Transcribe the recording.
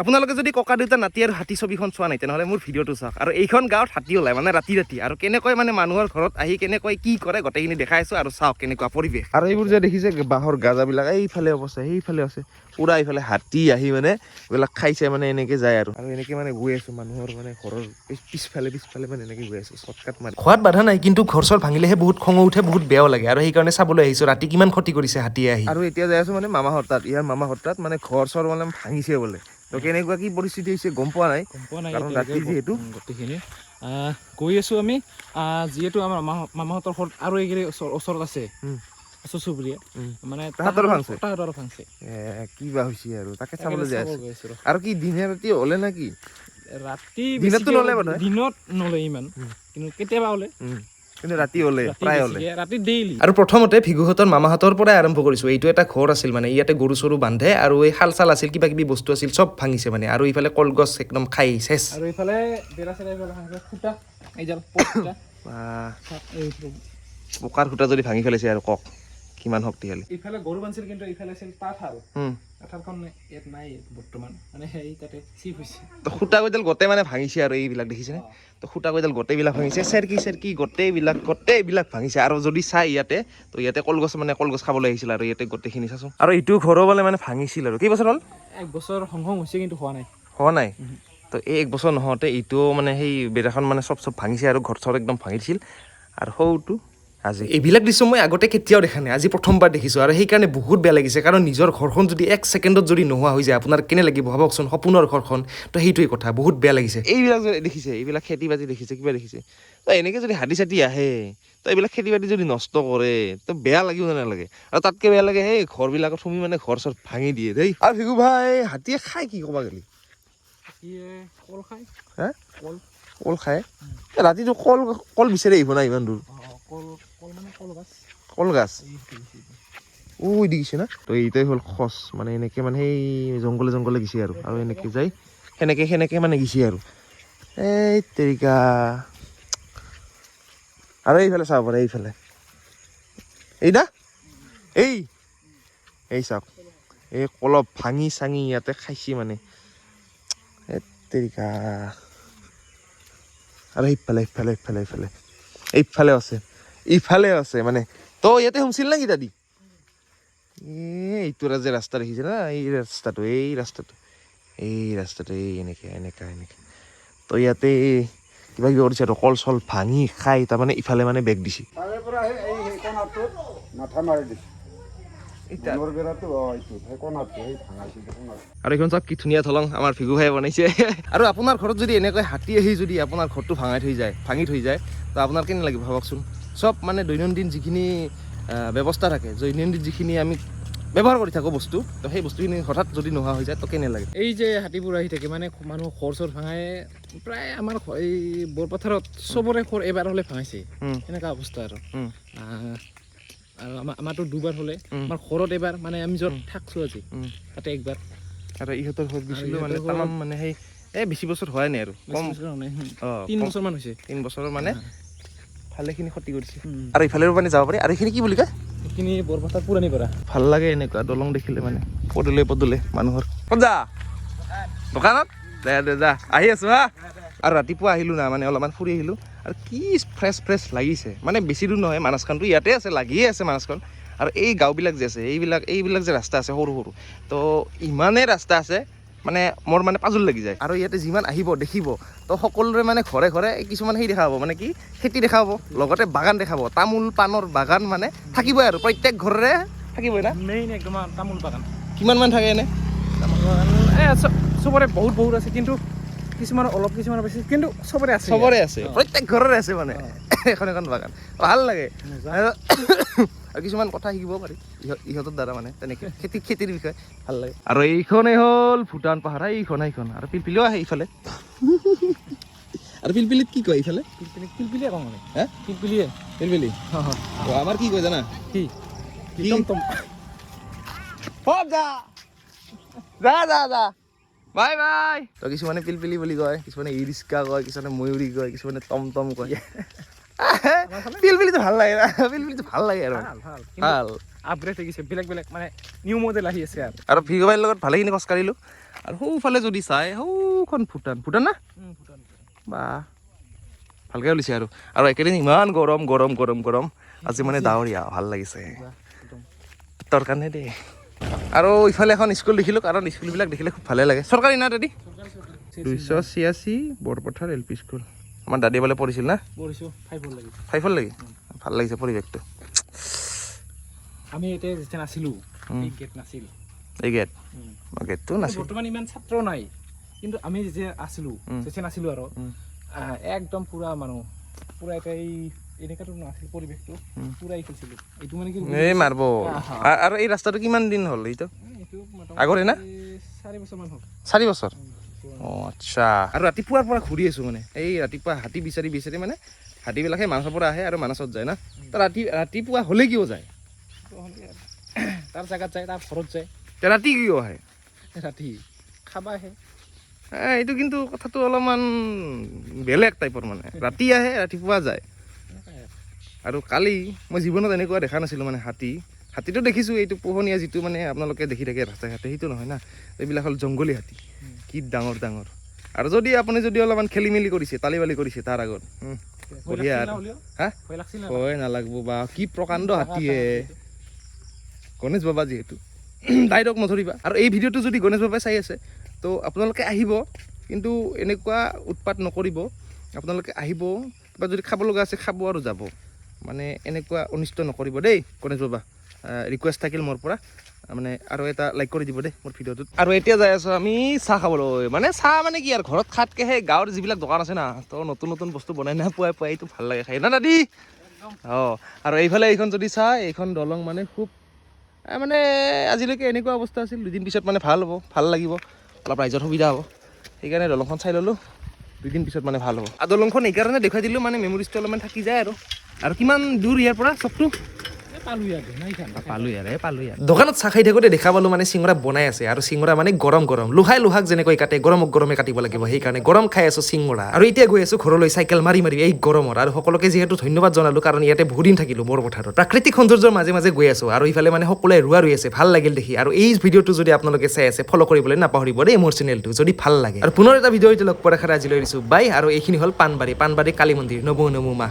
আপোনালোকে যদি ককা দেউতা নাতি আৰু হাতী ছবিখন চোৱা নাই তেনেহ'লে মোৰ ভিডিঅ'টো চাওক আৰু এইখন গাঁৱত হাতী ওলাই মানে ৰাতি আৰু কেনেকৈ মানে মানুহৰ ঘৰত আহি কেনেকৈ কি কৰে গোটেইখিনি দেখাই আছো আৰু চাওক কেনেকুৱা পৰিৱেশ আৰু এইবোৰ যে দেখিছে বাঁহৰ গাজাবিলাক এইফালে অৱস্থা সেইফালে আছে পুৰা এইফালে হাতী আহি মানে এইবিলাক খাইছে মানে এনেকে যায় আৰু এনেকে মানে গৈ আছো মানুহৰ মানে ঘৰৰ পিছফালে মানে এনেকে গৈ আছো শ্বৰ্টকাট মাৰি খোৱাত বাধা নাই কিন্তু ঘৰ চৰ ভাঙিলেহে বহুত খং উঠে বহুত বেয়াও লাগে আৰু সেইকাৰণে চাবলৈ আহিছো ৰাতি কিমান ক্ষতি কৰিছে হাতীয়ে আহি আৰু এতিয়া যাই আছো মানে মামাহঁত তাত ইয়াৰ মামাহঁত তাত মানে ঘৰ চৰ মানে ভাঙিছে বোলে তো কেনেকুৱা কি পৰিস্থিতি হৈছে গম পোৱা নাই কাৰণ ৰাতি যিহেতু গোটেইখিনি গৈ আছো আমি যিহেতু আমাৰ মামাহঁতৰ ঘৰত আৰু এইখিনি ওচৰত আছে ওচৰ চুবুৰীয়া মানে তাহাঁতৰ ভাঙছে কিবা হৈছে আৰু তাকে চাবলৈ যাই আছো আৰু কি দিনে ৰাতি হ'লে না কি ৰাতি দিনতো নলে দিনত নলে ইমান কিন্তু কেতিয়াবা হ'লে কিন্তু ৰাতি হ'লে প্ৰায় হ'লে ৰাতি ডেইলি আৰু প্ৰথমতে ভিগুহঁতৰ মামাহঁতৰ পৰাই আৰম্ভ কৰিছো এইটো এটা ঘৰ আছিল মানে ইয়াতে গৰু চৰু বান্ধে আৰু এই শাল চাল আছিল কিবা কিবি বস্তু আছিল চব ভাঙিছে মানে আৰু ইফালে কলগছ একদম খাই চেচ আৰু ইফালে বেৰা চেৰা খুটা এইডাল পকাৰ খুটা যদি ভাঙি পেলাইছে আৰু কওক কিমান শক্তিশালী ইফালে গৰু বান্ধিছিল কিন্তু ইফালে আছিল তাঁতশাল তাঁতশালখন ইয়াত নাই বৰ্তমান মানে সেই তাতে চিফ হৈছে তো খুটা কৈডাল গোটেই মানে ভাঙিছে আৰু এইবিলাক দেখিছেনে তো খুটা কৈডাল গোটেইবিলাক ভাঙিছে চেৰকি গোটেইবিলাক ভাঙিছে আৰু যদি চাই ইয়াতে তো ইয়াতে কলগছ খাবলৈ আহিছিল আৰু ইয়াতে গোটেইখিনি চাচোন আৰু এইটো ঘৰো বোলে মানে ভাঙিছিল আৰু কেইবছৰ হ'ল 1 বছৰ সংঘং হৈছে কিন্তু হোৱা নাই তো এই 1 বছৰ নহওঁতে এইটোও মানে সেই বেৰাখন মানে চব ভাঙিছে আৰু ঘৰ চৰ একদম ভাঙিছিল আৰু সৌটো আজি এইবিলাক দৃশ্য মই আগতে কেতিয়াও দেখা নাই আজি প্ৰথমবাৰ দেখিছোঁ আৰু সেইকাৰণে বহুত বেয়া লাগিছে কাৰণ নিজৰ ঘৰখন যদি 1 ছেকেণ্ডত যদি নোহোৱা হৈ যায় আপোনাৰ কেনে লাগিব ভাবকচোন সপোনৰ ঘৰখন তো সেইটোৱে কথা বহুত বেয়া লাগিছে এইবিলাক দেখিছে এইবিলাক খেতি বাতি দেখিছে কিবা দেখিছে তো এনেকৈ যদি হাতী চাতি আহে তো এইবিলাক খেতি বাতি যদি নষ্ট কৰে তো বেয়া লাগিব নালাগে আৰু তাতকৈ বেয়া লাগে সেই ঘৰবিলাকত তুমি মানে ঘৰ চৰ ভাঙি দিয়ে দেই আৰু ভিগু ভাই হাতীয়ে খাই কি ক'বা গ'লি কল খায় কল খায় ৰাতিটো কল বিচাৰি আহিব না ইমান দূৰ কলগাছ ওই দেখিছে না তো এইটাই হ'ল খচ মানে এনেকৈ মানে সেই জংঘলে গেছে আৰু এনেকৈ যাই সেনেকৈ মানে গেছে আৰু এই তেৰিকা আৰু এইফালে চাব পাৰে এইফালে এই চাওক এই কলপ ভাঙি চাঙি ইয়াতে খাইছে মানে তেৰিকা আৰু এইফালে আছে মানে তো ইয়াতে শুনছিল না কি দাদি এইটো যে ৰাস্তা দেখিছে না এই ৰাস্তাটো এনেকা তো ইয়াতে কিবা কিবি কৰিছে আৰু কল চল ভাঙি খাই তাৰমানে ইফালে মানে বেগ দিছে আৰু এইখন চাওক কি ধুনীয়া দলং আমাৰ ভিগু ভাই বনাইছে আৰু আপোনাৰ ঘৰত যদি এনেকৈ হাতী আহি যদি আপোনাৰ ঘৰটো ভাঙি থৈ যায় তো আপোনাৰ কেনে লাগিব ভাবকচোন চব মানে দৈনন্দিন যিখিনি ব্যৱস্থা থাকে দৈনন্দিন যিখিনি আমি ব্যৱহাৰ কৰি থাকোঁ বস্তু তো সেই বস্তুখিনি হঠাৎ যদি নোহোৱা হৈ যায় তো কেনে লাগে এই যে হাতীবোৰ আহি থাকে মানে মানুহ ঘৰ চৰ ভাঙাই প্ৰায় আমাৰ এই বৰপথাৰত চবৰে ঘৰ এবাৰ হ'লে ভাঙাইছে এনেকুৱা অৱস্থা আৰু আমাৰতো 2বাৰ হ'লে আমাৰ ঘৰত এবাৰ মানে আমি য'ত থাকছোঁ আজি তাতে একবাৰ আৰু ইহঁতৰ ঘৰত গৈছিলোঁ মানে তামাম মানে সেই বেছি বছৰ হোৱাই নাই আৰু কম 3 বছৰমান হৈছে 3 বছৰৰ মানে ভালেখিনি ক্ষতি কৰিছে আৰু ইফালেও মানে যাব পাৰি আৰু এইখিনি কি বুলি কয় এইখিনি বৰপথাৰ পুৰণি পাৰা ভাল লাগে এনেকুৱা দলং দেখিলে মানে পদূলে মানুহৰ ক'ত যা দোকানত যা আহি আছো হা আৰু ৰাতিপুৱা আহিলোঁ না মানে অলপমান ফুৰি আহিলোঁ আৰু কি ফ্ৰেছ লাগিছে মানে বেছি দূৰ নহয় মানসখানটো ইয়াতে আছে লাগিয়ে আছে মানসখন আৰু এই গাঁওবিলাক যে আছে এইবিলাক যে ৰাস্তা আছে সৰু তো ইমানেই ৰাস্তা আছে মানে মোৰ মানে পাজল লাগি যায় আৰু ইয়াতে যিমান আহিব দেখিব তো সকলোৰে মানে ঘৰে কিছুমান সেই দেখা পাব মানে কি খেতি দেখা পাব লগতে বাগান দেখা পাব তামোল পাণৰ বাগান মানে থাকিবই আৰু প্ৰত্যেক ঘৰৰে থাকিবই না মেইন একদম তামোল বাগান কিমানমান থাকে এনে তামোল বাগান চবৰে বহুত আছে কিন্তু কিছুমানৰ অলপ কিছুমানৰ বেছি কিন্তু চবৰে আছে প্ৰত্যেক ঘৰৰে আছে মানে এখন বাগান ভাল লাগে আৰু কিছুমান কথা শিকিব পাৰি ইহঁতৰ দ্বাৰা মানে তেনেকৈ খেতিৰ বিষয়ে ভাল লাগে আৰু এইখনেই হ'ল ভূটান পাহাৰ এইখন আৰু পিলপিলিও আহে ইফালে আৰু পিলপিলিত কি কয় ইফালে পিলপিলিয়ে কওঁ মানে পিলপিলি আমাৰ কি কয় জানা কি যা বাই তো কিছুমানে পিলপিলি বুলি কয় কিছুমানে ই ৰিক্সা কয় কিছুমানে ময়ূৰী কয় কিছুমানে টমটম কয় পিলপিলিটো ভাল লাগে আৰু ভাল আপগ্ৰেড হৈ গৈছে বেলেগ মানে নিউ মডেল আহি আছে আৰু ভিগু ভাইৰ লগত ভালেখিনি খোজ কাঢ়িলোঁ আৰু সৌফালে যদি চাই সৌখন ভূটান না বা ভালকৈ ওলিছে আৰু একেদিন ইমান গৰম আজি মানে ডাৱৰীয়া ভাল লাগিছে তোৰ কাৰণে দেই আৰু ইফালে এখন স্কুল দেখিলোঁ কাৰণ স্কুলবিলাক দেখিলে খুব ভালে লাগে চৰকাৰী না দাদী 286 বৰপথাৰ LP স্কুল আমাৰ দাদী বোলে পঢ়িছিল না 5 লাগি ভাল লাগিছে পৰিৱেশটো আমি এতিয়া যেতিয়া নাছিলোঁ এই গেট নাছিল এই গেটটো নাছিল বৰ্তমান ইমান ছাত্ৰ নাই কিন্তু আমি যেতিয়া নাছিলোঁ আৰু একদম পুৰা মানুহ পুৰা এটা এই এনেকাটো নাছিল পৰিৱেশটো পুৰা খেলিছিলোঁ এইটো মানে কি এই মাৰিব আৰু এই ৰাস্তাটো কিমান দিন হ'ল এইটো আগৰে না 4 বছৰমান হ'ল 4 বছৰ অঁ আচ্ছা আৰু ৰাতিপুৱাৰ পৰা ঘূৰি আছোঁ মানে এই ৰাতিপুৱা হাতী বিচাৰি মানে হাতীবিলাকে মাছৰ পৰা আহে আৰু মানছত যায় না তো ৰাতিপুৱা হ'লে কিয় যায় তাৰ জেগাত যায় তাৰ ঘৰত যায় ৰাতি কিয় আহে ৰাতি খাবা আহে এইটো কিন্তু কথাটো অলপমান বেলেগ টাইপৰ মানে ৰাতি আহে ৰাতিপুৱা যায় আৰু কালি মই জীৱনত এনেকুৱা দেখা নাছিলোঁ মানে হাতীটো দেখিছোঁ এইটো পোহনীয়া যিটো মানে আপোনালোকে দেখি থাকে ৰাস্তাই ঘাটে সেইটো নহয় না এইবিলাক হ'ল জংগলী হাতী কি ডাঙৰ আৰু যদি আপুনি অলপমান খেলি মেলি কৰিছে তালি বালি কৰিছে তাৰ আগত বঢ়িয়া ভয় নালাগিব বা কি প্ৰকাণ্ড হাতীয়ে গণেশ বাবা যিহেতু ডাইৰেক্ট নধৰিবা আৰু এই ভিডিঅ'টো যদি গণেশ বাবাই চাই আছে তো আপোনালোকে আহিব কিন্তু এনেকুৱা উৎপাত নকৰিব আপোনালোকে আহিব কিবা যদি খাব লগা আছে খাব আৰু যাব মানে এনেকুৱা অনিষ্ট নকৰিব দেই গণেশ বাবা ৰিকুৱেষ্ট থাকিল মোৰ পৰা মানে আৰু এটা লাইক কৰি দিব দেই মোৰ ভিডিঅ'টোত আৰু এতিয়া যাই আছোঁ আমি চাহ খাবলৈ মানে চাহ মানে কি আৰু ঘৰত খাতকৈ সেই গাঁৱৰ যিবিলাক দোকান আছে না তো নতুন বস্তু বনাই পুৱাই এইটো ভাল লাগে খাই না দাদী অঁ আৰু এইফালে এইখন যদি চাহ এইখন দলং মানে খুব মানে আজিলৈকে এনেকুৱা অৱস্থা আছিল 2 দিন পিছত মানে ভাল লাগিব অলপ ৰাইজৰ সুবিধা হ'ব সেইকাৰণে দলংখন চাই ল'লোঁ 2 দিন পিছত মানে ভাল হ'ব আৰু দলংখন এইকাৰণে দেখুৱাই দিলোঁ মানে মেমৰিজটো অলপমান থাকি যায় আৰু কিমান দূৰ ইয়াৰ পৰা চবটো দোকানত চাহ খাই থাকোঁতে দেখা পালোঁ মানে চিঙৰা বনাই আছে আৰু চিঙৰা মানে গৰম লোহাক যেনেকৈ কাটে গৰমে কাটিব লাগিব সেইকাৰণে গৰম খাই আছোঁ চিঙৰা আৰু এতিয়া গৈ আছোঁ ঘৰলৈ চাইকেল মাৰি এই গৰমত আৰু সকলোকে যিহেতু ধন্যবাদ জনালোঁ কাৰণ ইয়াতে বহুত দিন থাকিলোঁ মোৰ পথাৰত প্ৰাকৃতিক সৌন্দৰ্যৰ মাজে গৈ আছোঁ আৰু ইফালে মানে সকলোৱে ৰুই আছে ভাল লাগিল দেখি আৰু এই ভিডিঅ'টো যদি আপোনালোকে চাই আছে ফ'ল' কৰিবলৈ নাপাহৰিব দেই মোৰ চেনেলটো যদি ভাল লাগে আৰু পুনৰ এটা ভিডিঅ' লগ পোৱাৰ আশাৰে আজিলৈ দিছোঁ বাই আৰু এইখিনি হ'ল পাণবাৰী কালী মন্দিৰ নমো মা